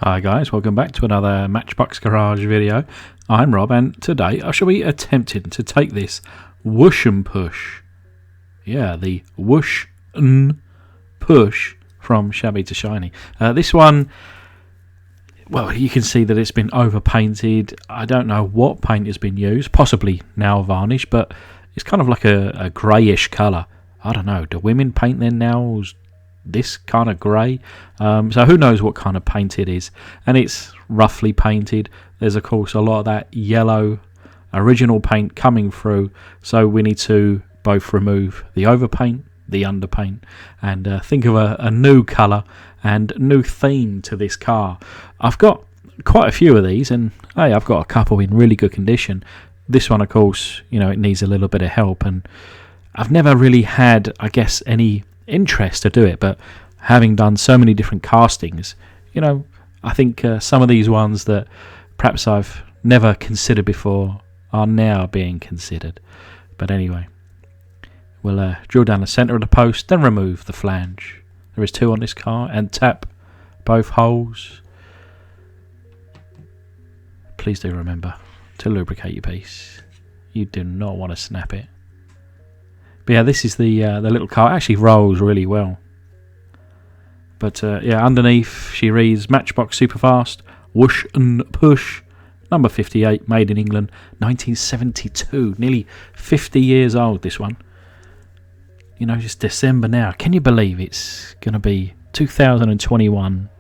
Hi guys, welcome back to another Matchbox Garage video. I'm Rob and today I shall be attempting to take this Woosh-N-Push. Yeah, the Woosh-N-Push from shabby to shiny. This one, well, you can see that it's been overpainted. I don't know what paint has been used, possibly nail varnish, but it's kind of like a greyish colour. I don't know, do women paint their nails this kind of grey? So who knows what kind of paint it is, and it's roughly painted. There's of course a lot of that yellow original paint coming through, so we need to both remove the overpaint, the underpaint, and think of a new colour and new theme to this car. I've got quite a few of these, and hey, I've got a couple in really good condition. This one of course, you know, it needs a little bit of help, and I've never really had, I guess, any interest to do it, but having done so many different castings, you know, I think some of these ones that perhaps I've never considered before are now being considered. But anyway, we'll drill down the centre of the post, then remove the flange. There is two on this car, and tap both holes. Please do remember to lubricate your piece. You do not want to snap it. But yeah, this is the little car. It actually rolls really well. But yeah, underneath she reads Matchbox Superfast Woosh-N-Push, number 58, made in England, 1972. Nearly 50 years old, this one. You know, it's December now. Can you believe it's going to be 2021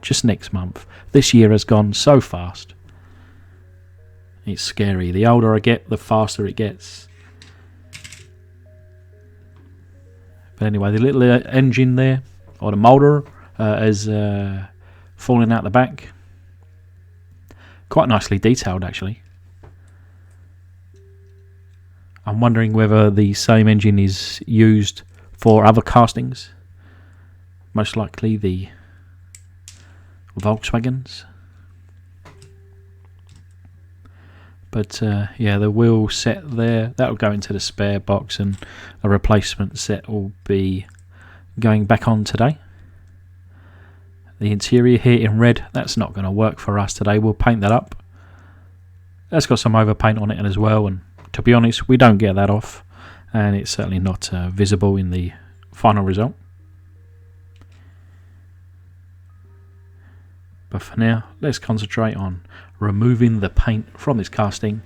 just next month? This year has gone so fast. It's scary. The older I get, the faster it gets. But anyway, the little engine there, or the motor, is falling out the back. Quite nicely detailed, actually. I'm wondering whether the same engine is used for other castings. Most likely the Volkswagens. But yeah, the wheel set there, that will go into the spare box, and a replacement set will be going back on today. The interior here in red, that's not going to work for us today. We'll paint that up. That's got some overpaint on it as well, and to be honest, we don't get that off, and it's certainly not visible in the final result. But for now, let's concentrate on removing the paint from this casting,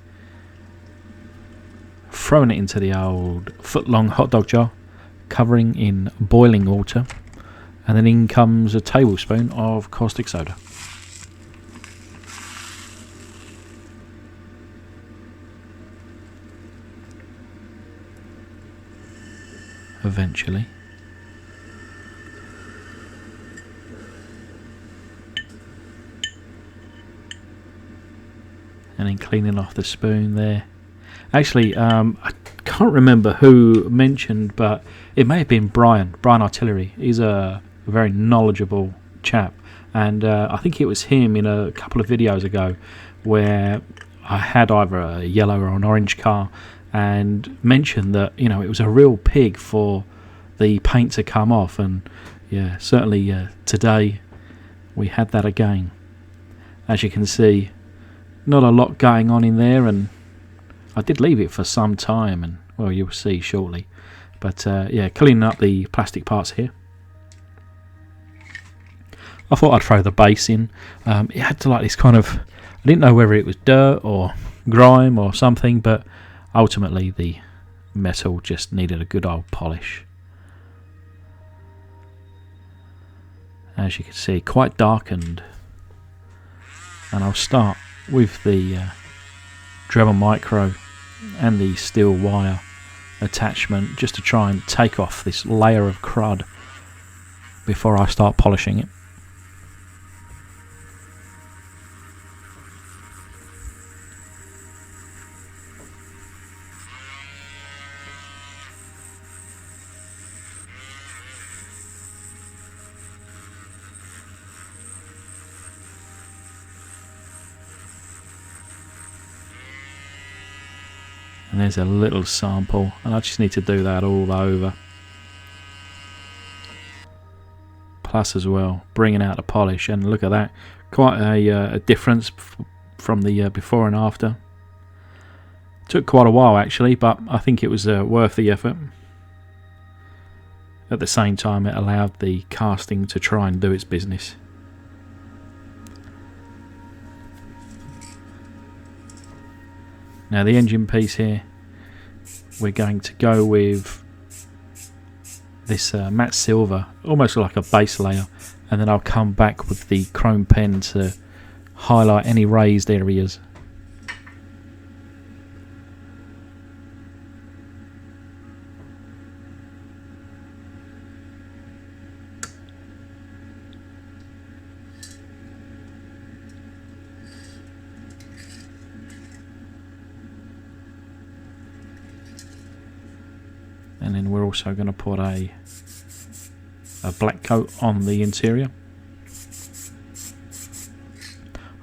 throwing it into the old foot-long hot dog jar, covering in boiling water, and then in comes a tablespoon of caustic soda. Eventually. And then cleaning off the spoon there. Actually, I can't remember who mentioned, but it may have been Brian Artillery. He's a very knowledgeable chap, and I think it was him in a couple of videos ago where I had either a yellow or an orange car, and mentioned that, you know, it was a real pig for the paint to come off, and yeah, certainly today we had that again. As you can see, not a lot going on in there, and I did leave it for some time, and well, you'll see shortly. But yeah, cleaning up the plastic parts here. I thought I'd throw the base in. It had to like this kind of, I didn't know whether it was dirt or grime or something, but ultimately the metal just needed a good old polish. As you can see, quite darkened. And I'll start with the Dremel Micro and the steel wire attachment, just to try and take off this layer of crud before I start polishing it. And there's a little sample, and I just need to do that all over. Plus as well, bringing out the polish, and look at that, quite a difference from the before and after. Took quite a while actually, but I think it was worth the effort. At the same time, it allowed the casting to try and do its business. Now the engine piece here, we're going to go with this matte silver, almost like a base layer, and then I'll come back with the chrome pen to highlight any raised areas. And then we're also going to put a black coat on the interior.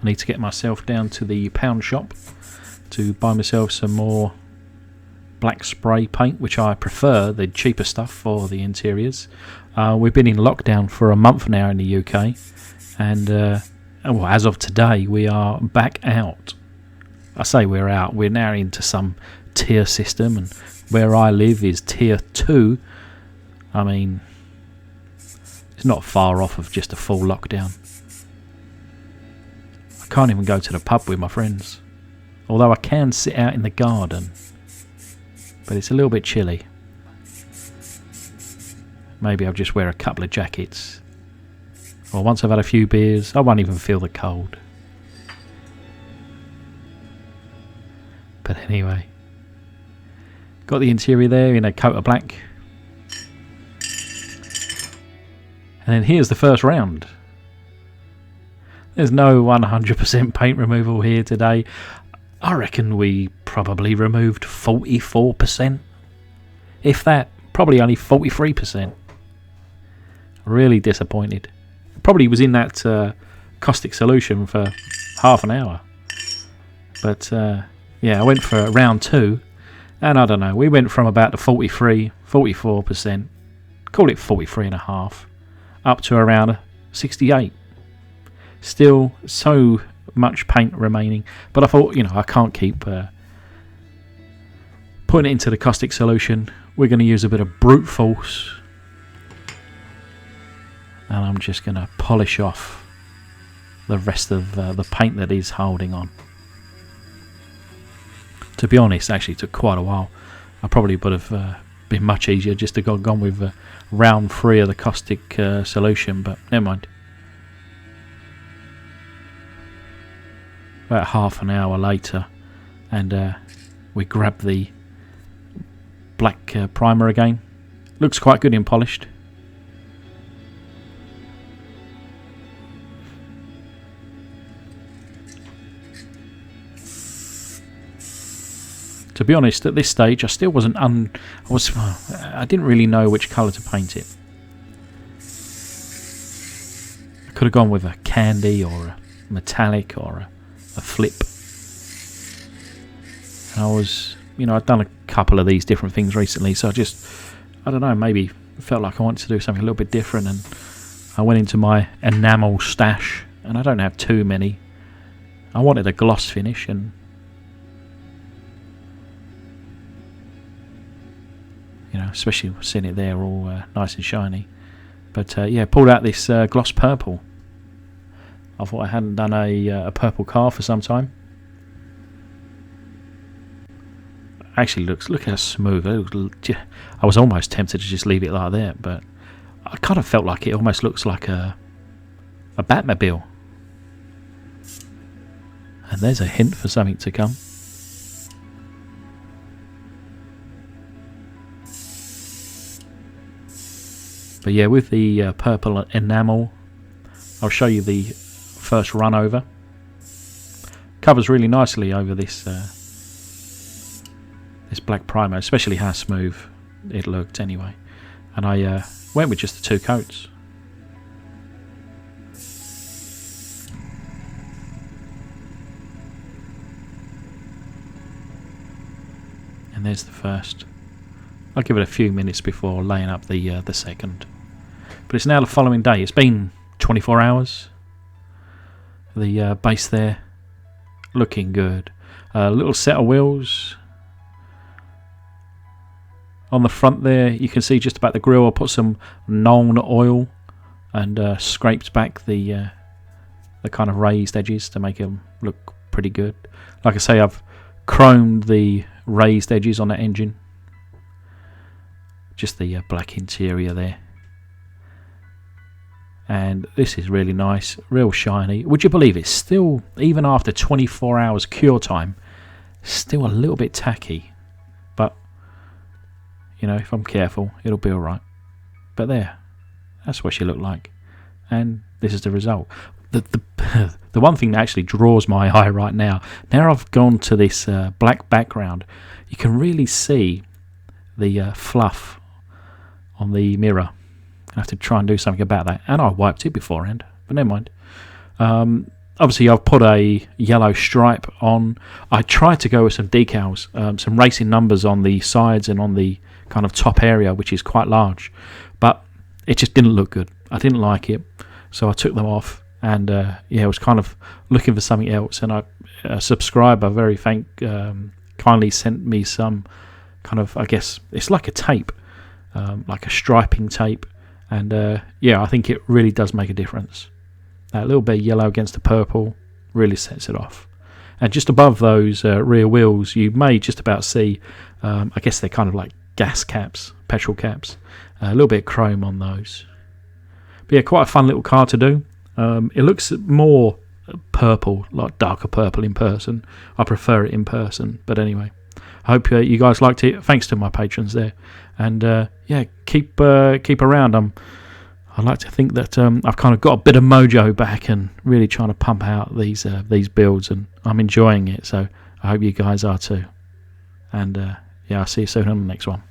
I need to get myself down to the pound shop to buy myself some more black spray paint, which I prefer the cheaper stuff for the interiors. We've been in lockdown for a month now in the UK, and well, as of today we are back out. I say we're out, we're now into some tier system, and where I live is tier 2. I mean, it's not far off of just a full lockdown. I can't even go to the pub with my friends, although I can sit out in the garden, but it's a little bit chilly. Maybe I'll just wear a couple of jackets, or once I've had a few beers I won't even feel the cold. But anyway, got the interior there in a coat of black. And then here's the first round. There's no 100% paint removal here today. I reckon we probably removed 44%. If that, probably only 43%. Really disappointed. Probably was in that caustic solution for half an hour. But yeah, I went for round 2. And I don't know, we went from about the 43, 44%, call it 43.5%, up to around 68. Still so much paint remaining, but I thought, you know, I can't keep putting it into the caustic solution. We're going to use a bit of brute force, and I'm just going to polish off the rest of the paint that is holding on. To be honest, actually it took quite a while. I probably would have been much easier just to gone with round 3 of the caustic solution, but never mind. About half an hour later, and we grab the black primer again. Looks quite good in polished. To be honest, at this stage I still wasn't I didn't really know which colour to paint it. I could have gone with a candy or a metallic or a flip. And I was, you know, I'd done a couple of these different things recently, so I don't know, maybe felt like I wanted to do something a little bit different, and I went into my enamel stash, and I don't have too many. I wanted a gloss finish, and you know, especially seeing it there all nice and shiny. But yeah, pulled out this gloss purple. I thought I hadn't done a purple car for some time. Actually, look how smooth. I was almost tempted to just leave it like that, but I kind of felt like it almost looks like a Batmobile. And there's a hint for something to come. But yeah, with the purple enamel, I'll show you the first run over. Covers really nicely over this this black primer, especially how smooth it looked anyway. And I went with just the 2 coats. And there's the first. I'll give it a few minutes before laying up the second. But it's now the following day. It's been 24 hours. The base there, looking good. Little set of wheels. On the front there, you can see just about the grille. I put some Known oil and scraped back the kind of raised edges to make them look pretty good. Like I say, I've chromed the raised edges on that engine. Just the black interior there. And this is really nice, real shiny. Would you believe it's still, even after 24 hours cure time, still a little bit tacky. But, you know, if I'm careful, it'll be alright. But there, that's what she looked like. And this is the result. The one thing that actually draws my eye right now I've gone to this black background, you can really see the fluff on the mirror. I have to try and do something about that. And I wiped it beforehand, but never mind. Obviously, I've put a yellow stripe on. I tried to go with some decals, some racing numbers on the sides and on the kind of top area, which is quite large. But it just didn't look good. I didn't like it. So I took them off. And I was kind of looking for something else. And a subscriber, very kindly sent me some kind of, I guess, it's like a tape, like a striping tape. And I think it really does make a difference. That little bit of yellow against the purple really sets it off. And just above those rear wheels, you may just about see, I guess they're kind of like gas caps, petrol caps. A little bit of chrome on those. But yeah, quite a fun little car to do. It looks more purple, like darker purple in person. I prefer it in person. But anyway, I hope you guys liked it. Thanks to my patrons there. And keep around. I like to think that I've kind of got a bit of mojo back and really trying to pump out these builds, and I'm enjoying it. So I hope you guys are too. And I'll see you soon on the next one.